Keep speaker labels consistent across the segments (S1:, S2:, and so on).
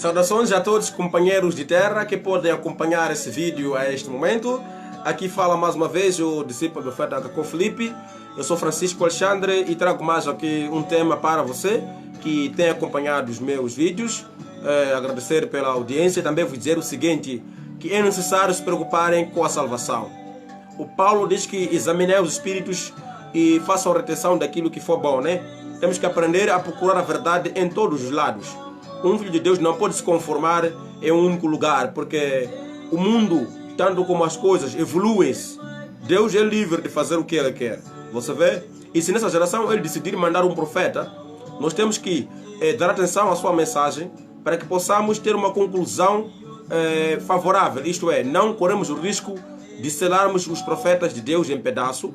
S1: Saudações a todos companheiros de terra que podem acompanhar esse vídeo a este momento. Aqui fala mais uma vez o discípulo do profeta Cacó Felipe. Eu sou Francisco Alexandre e trago mais aqui um tema para você que tem acompanhado os meus vídeos. Agradecer pela audiência e também vou dizer o seguinte, que é necessário se preocuparem com a salvação. O Paulo diz que examinei os espíritos e façam retenção daquilo que for bom, né? Temos que aprender a procurar a verdade em todos os lados. Um filho de Deus não pode se conformar em um único lugar, porque o mundo, tanto como as coisas, evoluem-se. Deus é livre de fazer o que Ele quer. Você vê? E se nessa geração Ele decidir mandar um profeta, nós temos que dar atenção à sua mensagem para que possamos ter uma conclusão favorável. Isto é, não corremos o risco de selarmos os profetas de Deus em pedaço,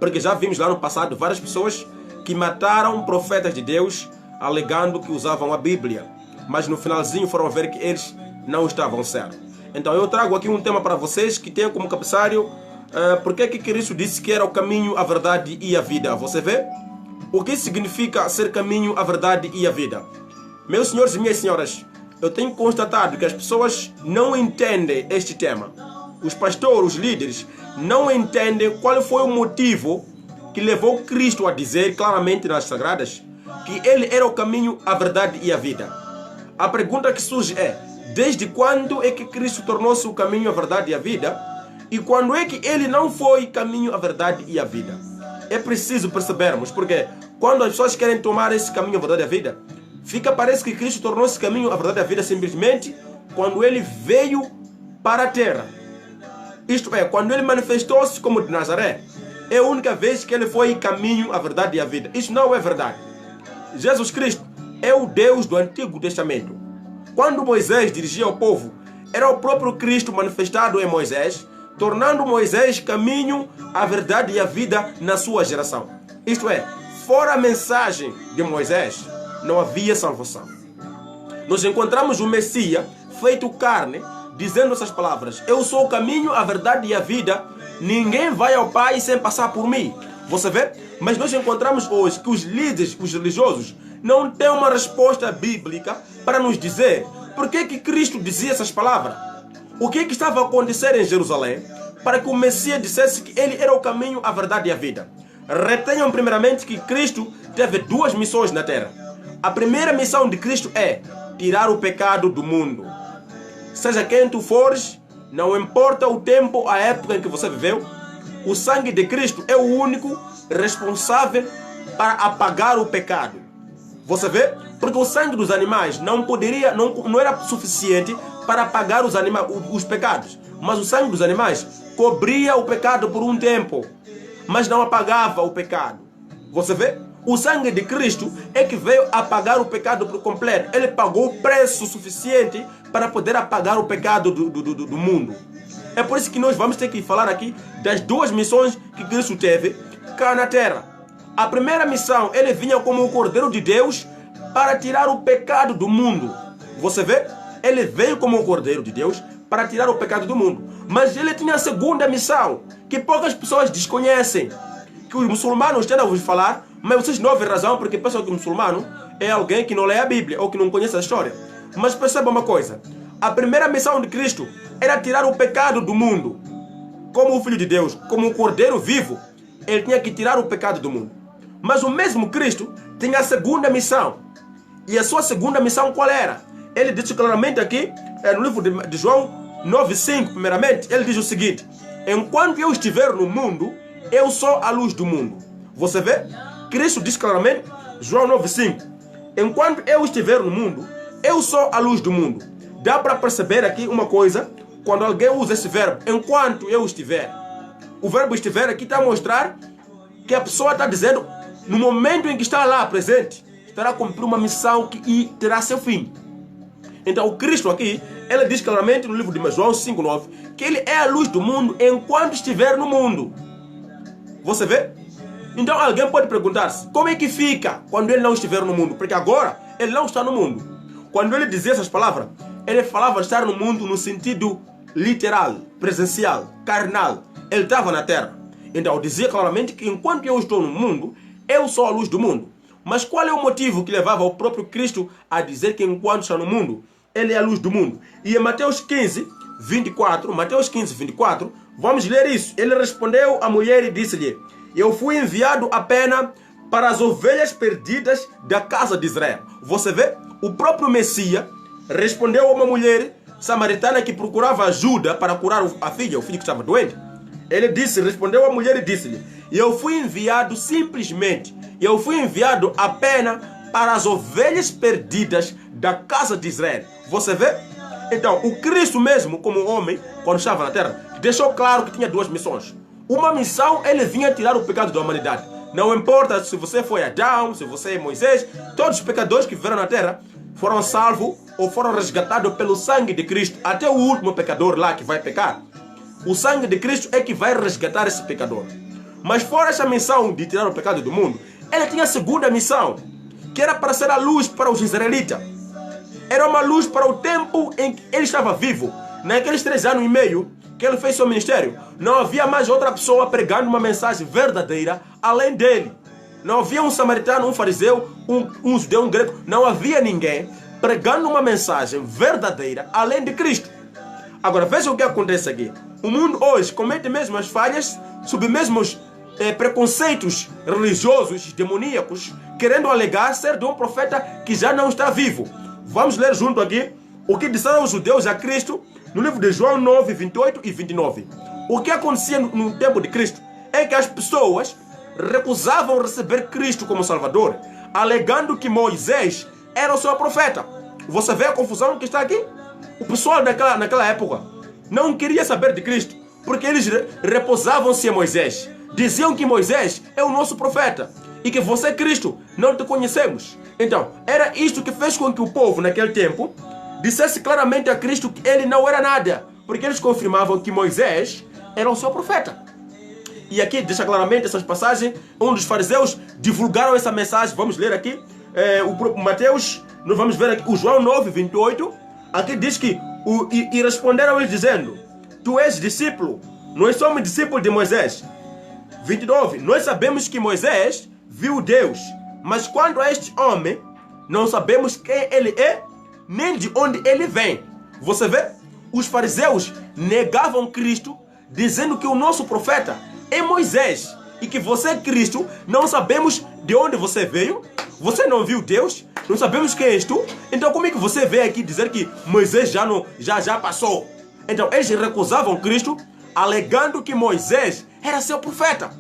S1: porque já vimos lá no passado várias pessoas que mataram profetas de Deus alegando que usavam a Bíblia, mas no finalzinho foram ver que eles não estavam certos. Então eu trago aqui um tema para vocês que tem como cabeçalho por que Cristo disse que era o caminho, a verdade e a vida. Você vê? O que significa ser caminho, a verdade e a vida? Meus senhores e minhas senhoras, eu tenho constatado que as pessoas não entendem este tema. Os pastores, os líderes, não entendem qual foi o motivo que levou Cristo a dizer claramente nas Sagradas que Ele era o caminho, a verdade e a vida. A pergunta que surge é, desde quando é que Cristo tornou-se o caminho, a verdade e a vida? E quando é que Ele não foi caminho, a verdade e a vida? É preciso percebermos, porque quando as pessoas querem tomar esse caminho, a verdade e a vida, parece que Cristo tornou-se caminho, a verdade e a vida simplesmente quando Ele veio para a terra. Isto é, quando Ele manifestou-se como de Nazaré, é a única vez que Ele foi caminho, a verdade e a vida. Isso não é verdade. Jesus Cristo é o Deus do Antigo Testamento. Quando Moisés dirigia o povo, era o próprio Cristo manifestado em Moisés, tornando Moisés caminho, a verdade e a vida na sua geração. Isto é, fora a mensagem de Moisés, não havia salvação. Nós encontramos o Messias feito carne, dizendo essas palavras: eu sou o caminho, a verdade e a vida, ninguém vai ao Pai sem passar por mim. Você vê? Mas nós encontramos hoje que os líderes, os religiosos, não têm uma resposta bíblica para nos dizer por que Cristo dizia essas palavras. O que estava a acontecer em Jerusalém para que o Messias dissesse que Ele era o caminho, a verdade e a vida? Retenham primeiramente que Cristo teve duas missões na terra. A primeira missão de Cristo é tirar o pecado do mundo. Seja quem tu fores, não importa o tempo, a época em que você viveu, o sangue de Cristo é o único responsável para apagar o pecado. Você vê? Porque o sangue dos animais não era suficiente para apagar os pecados. Mas o sangue dos animais cobria o pecado por um tempo, mas não apagava o pecado. Você vê? O sangue de Cristo é que veio apagar o pecado por completo. Ele pagou o preço suficiente para poder apagar o pecado do mundo. É por isso que nós vamos ter que falar aqui das duas missões que Cristo teve cá na terra. A primeira missão, Ele vinha como o Cordeiro de Deus para tirar o pecado do mundo. Você vê? Ele veio como o Cordeiro de Deus para tirar o pecado do mundo. Mas Ele tinha a segunda missão, que poucas pessoas desconhecem, que os muçulmanos têm a ouvir falar, mas vocês não ouvem razão porque pensam que o muçulmano é alguém que não lê a Bíblia ou que não conhece a história. Mas perceba uma coisa, a primeira missão de Cristo era tirar o pecado do mundo. Como o Filho de Deus, como um Cordeiro vivo, Ele tinha que tirar o pecado do mundo. Mas o mesmo Cristo tinha a segunda missão. E a sua segunda missão qual era? Ele diz claramente aqui, no livro de João 9,5, primeiramente, ele diz o seguinte: enquanto eu estiver no mundo, eu sou a luz do mundo. Você vê? Cristo diz claramente, João 9,5, enquanto eu estiver no mundo, eu sou a luz do mundo. Dá para perceber aqui uma coisa, quando alguém usa esse verbo, enquanto eu estiver. O verbo estiver aqui está a mostrar que a pessoa está dizendo, no momento em que está lá presente, estará a cumprir uma missão que terá seu fim. Então o Cristo aqui, ele diz claramente no livro de João 5,9, que Ele é a luz do mundo enquanto estiver no mundo. Você vê? Então alguém pode perguntar-se, como é que fica quando Ele não estiver no mundo? Porque agora Ele não está no mundo. Quando Ele dizia essas palavras, Ele falava de estar no mundo no sentido literal, presencial, carnal. Ele estava na terra. Então dizia claramente que enquanto eu estou no mundo, eu sou a luz do mundo. Mas qual é o motivo que levava o próprio Cristo a dizer que enquanto está no mundo, ele é a luz do mundo. E em Mateus 15, 24, Mateus 15, 24, vamos ler isso. Ele respondeu à mulher e disse-lhe: eu fui enviado apenas para as ovelhas perdidas da casa de Israel. Você vê? O próprio Messias respondeu a uma mulher samaritana que procurava ajuda para curar a filha, o filho que estava doente. Ele disse, respondeu a mulher e disse-lhe: eu fui enviado simplesmente, eu fui enviado apenas para as ovelhas perdidas da casa de Israel. Você vê? Então, o Cristo mesmo, como homem, quando estava na terra, deixou claro que tinha duas missões. Uma missão, ele vinha tirar o pecado da humanidade. Não importa se você foi Adão, se você é Moisés, todos os pecadores que viveram na terra foram salvos ou foram resgatados pelo sangue de Cristo. Até o último pecador lá que vai pecar. O sangue de Cristo é que vai resgatar esse pecador. Mas fora essa missão de tirar o pecado do mundo, ele tinha a segunda missão, que era para ser a luz para os israelitas. Era uma luz para o tempo em que ele estava vivo. Naqueles 3 anos e meio que ele fez seu ministério, não havia mais outra pessoa pregando uma mensagem verdadeira além dele. Não havia um samaritano, um fariseu, um judeu, um grego. Não havia ninguém pregando uma mensagem verdadeira além de Cristo. Agora veja o que acontece aqui. O mundo hoje comete mesmo as falhas, sob mesmos preconceitos religiosos, demoníacos, querendo alegar ser de um profeta que já não está vivo. Vamos ler junto aqui o que disseram os judeus a Cristo no livro de João 9, 28 e 29. O que acontecia no tempo de Cristo é que as pessoas recusavam receber Cristo como Salvador, alegando que Moisés era o seu profeta. Você vê a confusão que está aqui? O pessoal naquela época não queria saber de Cristo, porque eles repousavam-se em Moisés. Diziam que Moisés é o nosso profeta e que você, Cristo, não te conhecemos. Então, era isto que fez com que o povo naquele tempo dissesse claramente a Cristo que ele não era nada, porque eles confirmavam que Moisés era o seu profeta. E aqui deixa claramente essas passagens, um dos fariseus divulgaram essa mensagem. Vamos ler aqui o próprio Mateus, nós vamos ver aqui o João 9, 28. Aqui diz que, e responderam eles dizendo: tu és discípulo, nós somos discípulos de Moisés. 29, nós sabemos que Moisés viu Deus, mas quanto a este homem, não sabemos quem ele é, nem de onde ele vem. Você vê? Os fariseus negavam Cristo, dizendo que o nosso profeta é Moisés, e que você, Cristo, não sabemos de onde você veio, você não viu Deus, não sabemos quem és tu, então como é que você veio aqui dizer que Moisés já passou? Então eles recusavam Cristo, alegando que Moisés era seu profeta.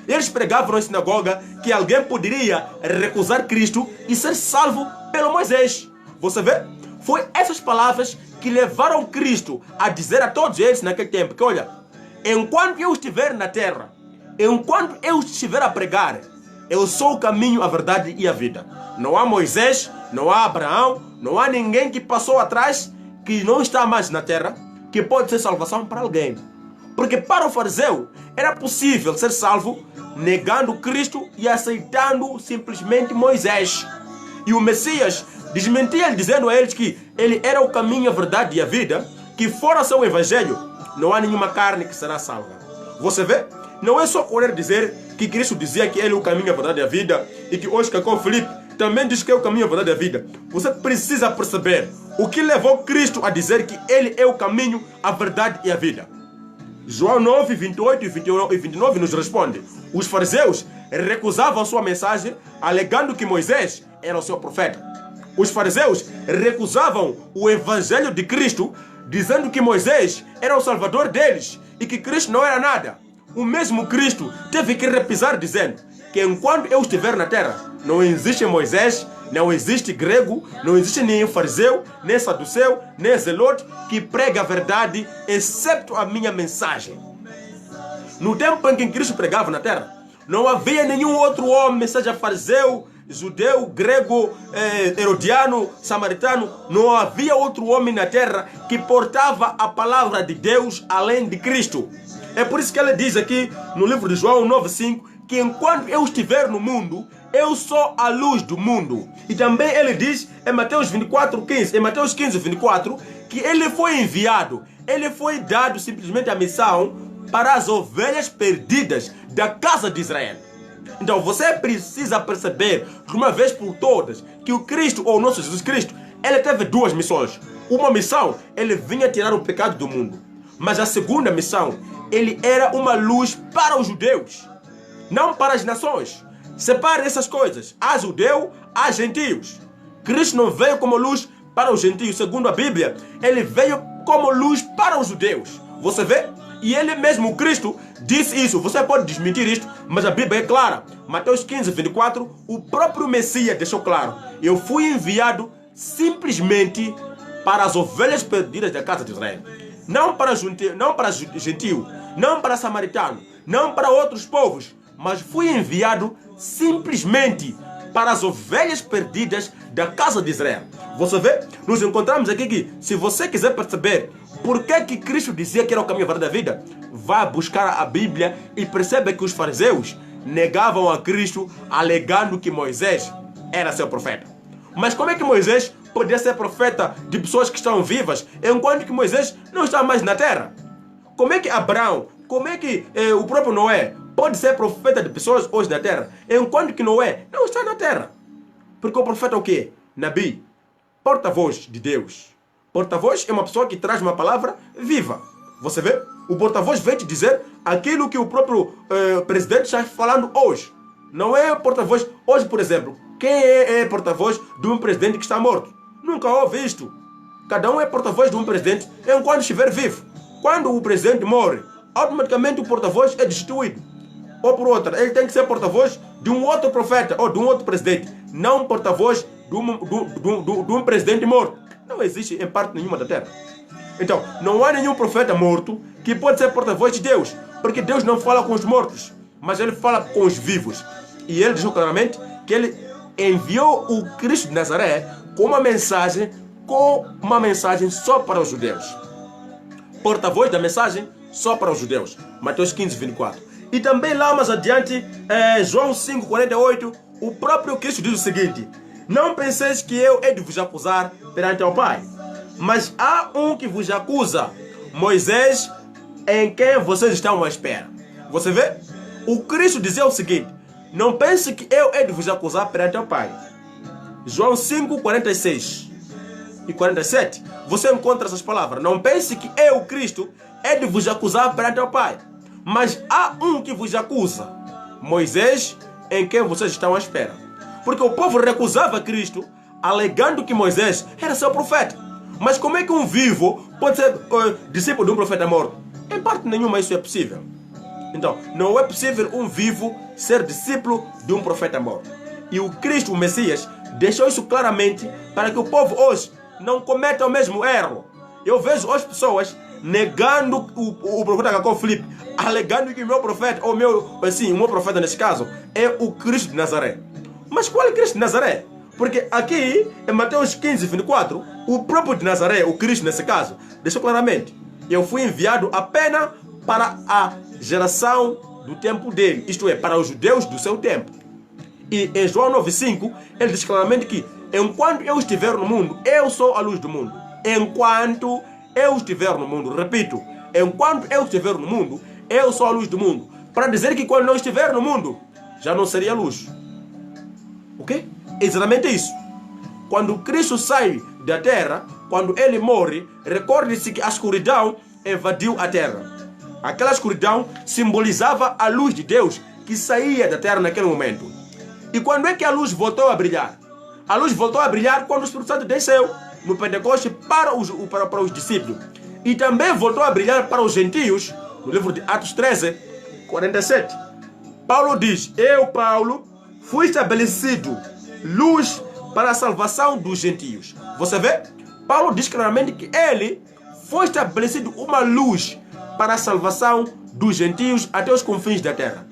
S1: Eles pregavam na sinagoga que alguém poderia recusar Cristo e ser salvo pelo Moisés. Você vê? Foi essas palavras que levaram Cristo a dizer a todos eles naquele tempo que, olha, enquanto eu estiver na terra, enquanto eu estiver a pregar, eu sou o caminho, a verdade e a vida. Não há Moisés, não há Abraão, não há ninguém que passou atrás, que não está mais na terra, que pode ser salvação para alguém. Porque para o fariseu era possível ser salvo negando Cristo e aceitando simplesmente Moisés. E o Messias desmentia dizendo a eles que ele era o caminho, a verdade e a vida, que fora seu evangelho não há nenhuma carne que será salva. Você vê? Não é só querer dizer que Cristo dizia que ele é o caminho, a verdade e a vida, e que hoje Cacau Felipe também diz que é o caminho, a verdade e a vida. Você precisa perceber o que levou Cristo a dizer que ele é o caminho, a verdade e a vida. João 9, 28 e 29 nos responde: os fariseus recusavam sua mensagem, alegando que Moisés era o seu profeta. Os fariseus recusavam o evangelho de Cristo, dizendo que Moisés era o salvador deles e que Cristo não era nada. O mesmo Cristo teve que repisar dizendo que enquanto eu estiver na terra, não existe Moisés, não existe grego, não existe nenhum fariseu, nem saduceu, nem zelote que prega a verdade, exceto a minha mensagem. No tempo em que Cristo pregava na terra, não havia nenhum outro homem, seja fariseu, judeu, grego, herodiano, samaritano, não havia outro homem na terra que portava a palavra de Deus além de Cristo. É por isso que ele diz aqui no livro de João 9,5 que enquanto eu estiver no mundo, eu sou a luz do mundo. E também ele diz em Mateus 24:15, em Mateus 15, 24, que ele foi enviado, ele foi dado simplesmente a missão para as ovelhas perdidas da casa de Israel. Então você precisa perceber de uma vez por todas que o Cristo, ou o nosso Jesus Cristo, ele teve duas missões. Uma missão, ele vinha tirar o pecado do mundo. Mas a segunda missão, ele era uma luz para os judeus, não para as nações. Separe essas coisas. Há judeu, há gentios. Cristo não veio como luz para os gentios. Segundo a Bíblia, ele veio como luz para os judeus. Você vê? E ele mesmo, Cristo, disse isso. Você pode desmentir isto, mas a Bíblia é clara. Mateus 15, 24, o próprio Messias deixou claro: eu fui enviado simplesmente para as ovelhas perdidas da casa de Israel. Não para gentio, não para samaritano, não para outros povos, mas fui enviado simplesmente para as ovelhas perdidas da casa de Israel. Você vê? Nos encontramos aqui que, se você quiser perceber por que Cristo dizia que era o caminho, a verdade da vida, vá buscar a Bíblia e perceba que os fariseus negavam a Cristo alegando que Moisés era seu profeta. Mas como é que Moisés podia ser profeta de pessoas que estão vivas, enquanto que Moisés não está mais na terra? Como é que Abraão, como é que o próprio Noé pode ser profeta de pessoas hoje na terra, enquanto que Noé não está na terra? Porque o profeta é o quê? Nabi, porta-voz de Deus. Porta-voz é uma pessoa que traz uma palavra viva. Você vê? O porta-voz vem te dizer aquilo que o próprio presidente está falando hoje. Não é porta-voz. Hoje, por exemplo, quem é porta-voz de um presidente que está morto? Nunca houve isto. Cada um é porta-voz de um presidente enquanto estiver vivo. Quando o presidente morre, automaticamente o porta-voz é destituído. Ou por outra, ele tem que ser porta-voz de um outro profeta ou de um outro presidente, não porta-voz de um presidente morto. Não existe em parte nenhuma da terra. Então, não há nenhum profeta morto que pode ser porta-voz de Deus, porque Deus não fala com os mortos, mas ele fala com os vivos. E ele diz claramente que ele enviou o Cristo de Nazaré com uma mensagem só para os judeus. Porta-voz da mensagem só para os judeus. Mateus 15, 24. E também lá mais adiante, João 5, 48, o próprio Cristo diz o seguinte: não penseis que eu hei de vos acusar perante o Pai, mas há um que vos acusa, Moisés, em quem vocês estão à espera. Você vê? O Cristo dizia o seguinte: não pense que eu hei de vos acusar perante o Pai. João 5, 46 e 47, você encontra essas palavras: não pense que eu, Cristo, hei de vos acusar perante o Pai, mas há um que vos acusa, Moisés, em quem vocês estão à espera. Porque o povo recusava Cristo, alegando que Moisés era seu profeta. Mas como é que um vivo pode ser discípulo de um profeta morto? Em parte nenhuma isso é possível. Então, não é possível um vivo ser discípulo de um profeta morto. E o Cristo, o Messias, deixou isso claramente para que o povo hoje não cometa o mesmo erro. Eu vejo hoje pessoas negando o profeta Jacob Filipe, alegando que o meu profeta, ou o meu profeta nesse caso, é o Cristo de Nazaré. Mas qual é o Cristo de Nazaré? Porque aqui, em Mateus 15, 24, o próprio de Nazaré, o Cristo nesse caso, deixou claramente: eu fui enviado apenas para a geração do tempo dele, isto é, para os judeus do seu tempo. E em João 9,5, ele diz claramente que enquanto eu estiver no mundo, eu sou a luz do mundo. Enquanto eu estiver no mundo, repito, enquanto eu estiver no mundo, eu sou a luz do mundo. Para dizer que quando não estiver no mundo, já não seria luz. Ok? Exatamente isso. Quando Cristo sai da terra, quando ele morre, recorde-se que a escuridão invadiu a terra. Aquela escuridão simbolizava a luz de Deus que saía da terra naquele momento. E quando é que a luz voltou a brilhar? A luz voltou a brilhar quando o Espírito Santo desceu no Pentecoste para os discípulos. E também voltou a brilhar para os gentios, no livro de Atos 13, 47. Paulo diz: eu, Paulo, fui estabelecido luz para a salvação dos gentios. Você vê? Paulo diz claramente que ele foi estabelecido uma luz para a salvação dos gentios até os confins da terra.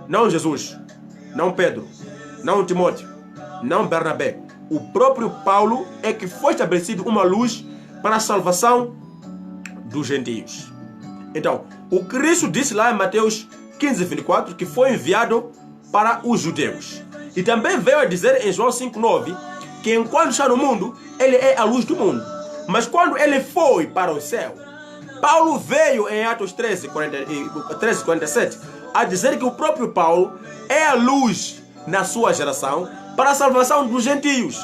S1: Não Jesus, não Pedro, não Timóteo, não Bernabé. O próprio Paulo é que foi estabelecido uma luz para a salvação dos gentios. Então, o Cristo disse lá em Mateus 15, 24 que foi enviado para os judeus. E também veio a dizer em João 5, 9 que enquanto está no mundo, ele é a luz do mundo. Mas quando ele foi para o céu, Paulo veio em Atos 13, 47 a dizer que o próprio Paulo é a luz na sua geração para a salvação dos gentios.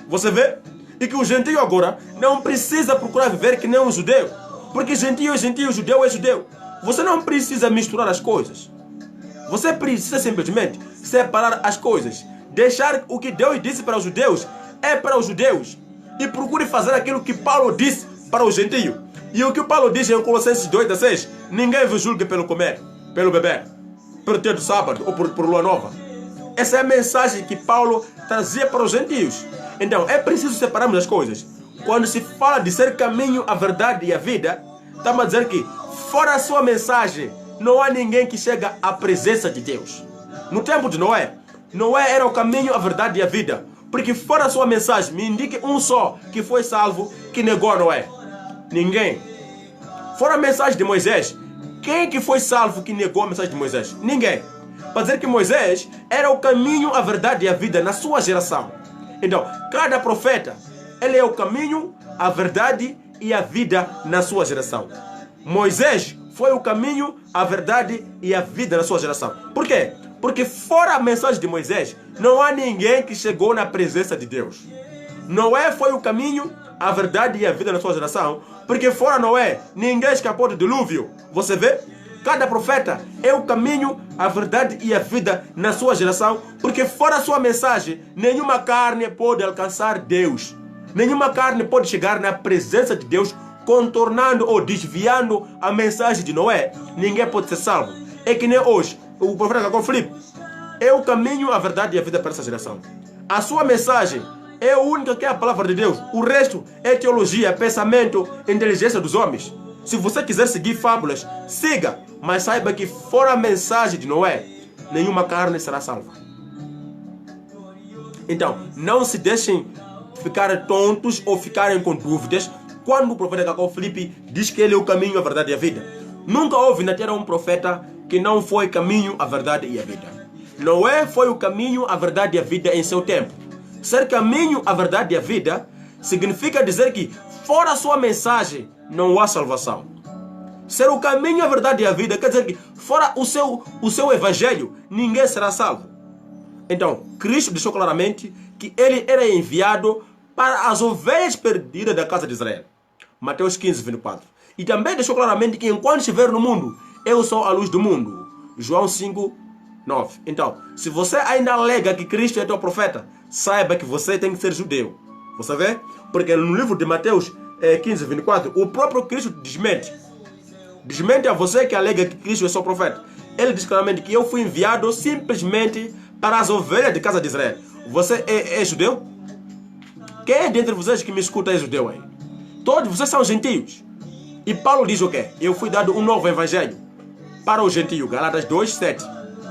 S1: Você vê? E que o gentio agora não precisa procurar viver que nem um judeu. Porque gentio é gentio, judeu é judeu. Você não precisa misturar as coisas. Você precisa simplesmente separar as coisas. Deixar o que Deus disse para os judeus é para os judeus. E procure fazer aquilo que Paulo disse para o gentio. E o que Paulo diz em Colossenses 2:16: ninguém vos julgue pelo comer, pelo beber, pelo dia do sábado ou por lua nova. Essa é a mensagem que Paulo trazia para os gentios. Então é preciso separarmos as coisas. Quando se fala de ser caminho, a verdade e a vida, estamos a dizer que fora a sua mensagem não há ninguém que chega à presença de Deus. No tempo de Noé, Noé era o caminho, a verdade e a vida. Porque fora a sua mensagem, me indique um só que foi salvo, que negou a Noé. Ninguém. Fora a mensagem de Moisés, quem que foi salvo que negou a mensagem de Moisés? Ninguém. Para dizer que Moisés era o caminho, a verdade e a vida na sua geração. Então, cada profeta, ele é o caminho, a verdade e a vida na sua geração. Moisés foi o caminho, a verdade e a vida na sua geração. Por quê? Porque fora a mensagem de Moisés, não há ninguém que chegou na presença de Deus. Noé foi o caminho, a verdade e a vida na sua geração. Porque fora Noé, ninguém escapou do dilúvio. Você vê? Cada profeta é o caminho, a verdade e a vida na sua geração. Porque fora a sua mensagem, nenhuma carne pode alcançar Deus. Nenhuma carne pode chegar na presença de Deus contornando ou desviando a mensagem de Noé. Ninguém pode ser salvo. É que nem hoje, o profeta Cacau Filipe é o caminho, a verdade e a vida para essa geração. A sua mensagem é a única que é a palavra de Deus. O resto é teologia, pensamento, inteligência dos homens. Se você quiser seguir fábulas, siga. Mas saiba que fora a mensagem de Noé, nenhuma carne será salva. Então, não se deixem ficar tontos ou ficarem com dúvidas quando o profeta Cacau Filipe diz que ele é o caminho, a verdade e a vida. Nunca houve na terra um profeta que não foi caminho, a verdade e a vida. Noé foi o caminho, a verdade e a vida em seu tempo. Ser caminho, a verdade e a vida significa dizer que fora a sua mensagem não há salvação. Ser o caminho, a verdade e a vida quer dizer que fora o seu evangelho ninguém será salvo. Então, Cristo deixou claramente que ele era enviado para as ovelhas perdidas da casa de Israel. Mateus 15:24. E também deixou claramente que enquanto estiver no mundo, eu sou a luz do mundo. João 5:9. Então, se você ainda alega que Cristo é teu profeta, saiba que você tem que ser judeu. Você vê? Porque no livro de Mateus 15:24, o próprio Cristo desmente. Desmente a você que alega que Cristo é seu profeta. Ele diz claramente que eu fui enviado simplesmente para as ovelhas de casa de Israel. Você é judeu? Quem é dentre vocês que me escuta é judeu aí? Todos vocês são gentios. E Paulo diz o quê? Eu fui dado um novo evangelho para os gentios. Galatas 2:7.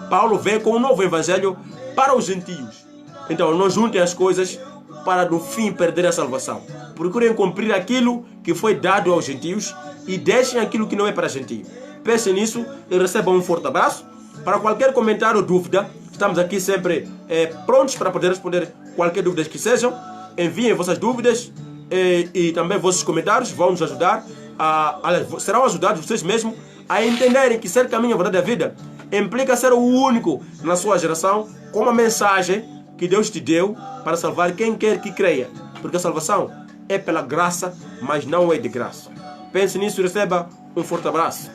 S1: Paulo vem com um novo evangelho para os gentios. Então não juntem as coisas para no fim perder a salvação. Procurem cumprir aquilo que foi dado aos gentios e deixem aquilo que não é para gentio. Pensem nisso e recebam um forte abraço. Para qualquer comentário ou dúvida, estamos aqui sempre prontos para poder responder qualquer dúvida que sejam. Enviem vossas dúvidas e também vossos comentários vão nos ajudar. Serão ajudados vocês mesmos a entenderem que ser caminho, a verdade e a vida implica ser o único na sua geração com uma mensagem que Deus te deu para salvar quem quer que creia. Porque a salvação é pela graça, mas não é de graça. Pense nisso e receba um forte abraço.